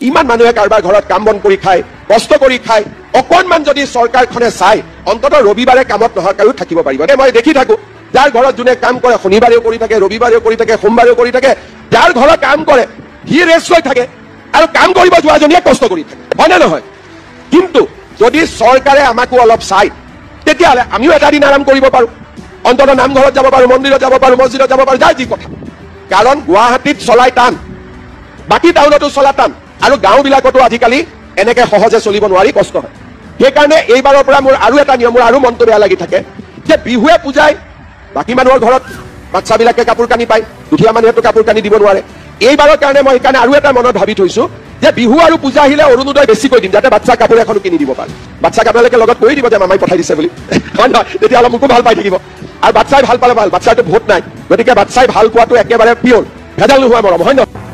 ইমান মানুহে কাৰোবাৰ ঘৰত কাম বন কৰি খায়, কষ্ট কৰি খায়, অকণমান যদি চৰকাৰখনে চাই অন্ততঃ ৰবিবাৰে কামত নহাকৈও থাকিব পাৰিব। মই দেখি থাকো যাৰ ঘৰত যোনে কাম কৰে শনিবাৰেও কৰি থাকে, ৰবিবাৰেও কৰি থাকে, সোমবাৰেও কৰি থাকে, যাৰ ঘৰত কাম কৰে সি ৰেষ্ট লৈ থাকে আৰু কাম কৰিব যোৱাজনীয়ে কষ্ট কৰি থাকে, হয়নে নহয়? কিন্তু যদি চৰকাৰে আমাকো অলপ চাই তেতিয়াহ'লে আমিও এটা দিন আৰাম কৰিব পাৰো, অন্ততঃ নামঘৰত যাব পাৰো, মন্দিৰত যাব পাৰো, মছজিদত যাব পাৰো, যাৰ যি কথা। কাৰণ গুৱাহাটীত চলাই টান, বাকী টাউনতো চলা টান, আৰু গাঁওবিলাকতো আজিকালি এনেকে সহজে চলিব নোৱাৰি, কষ্ট হয়। সেইকাৰণে এইবাৰৰ পৰা মোৰ আৰু এটা নিয়ম, মোৰ আৰু মনটো বেয়া লাগি থাকে যে বিহুৱে পূজাই বাকী মানুহৰ ঘৰত বাচ্চাবিলাকে কাপোৰ কানি পায়, দুখীয়া মানুহেতো কাপোৰ কানি দিব নোৱাৰে। এইবাৰৰ কাৰণে মই সেইকাৰণে আৰু এটা মনত ভাবি থৈছো যে বিহু আৰু পূজা আহিলে অৰুণোদয় বেছিকৈ দিম, যাতে বাচ্চা কাপোৰ এখনো কিনি দিব পাৰে। বাচ্চাক আপোনালোকে লগত কৈ দিব যে মামাই পঠাই দিছে বুলি, হয় নহয়? তেতিয়া অলপ মোকো ভাল পাই থাকিব, আৰু বাচ্চাই ভাল পালে ভাল, বাচ্চাটো ভোট নাই, গতিকে বাচ্চাই ভাল পোৱাটো একেবাৰে পিয়ৰ, ভেজাল নোহোৱা মৰম, হয় নহয়?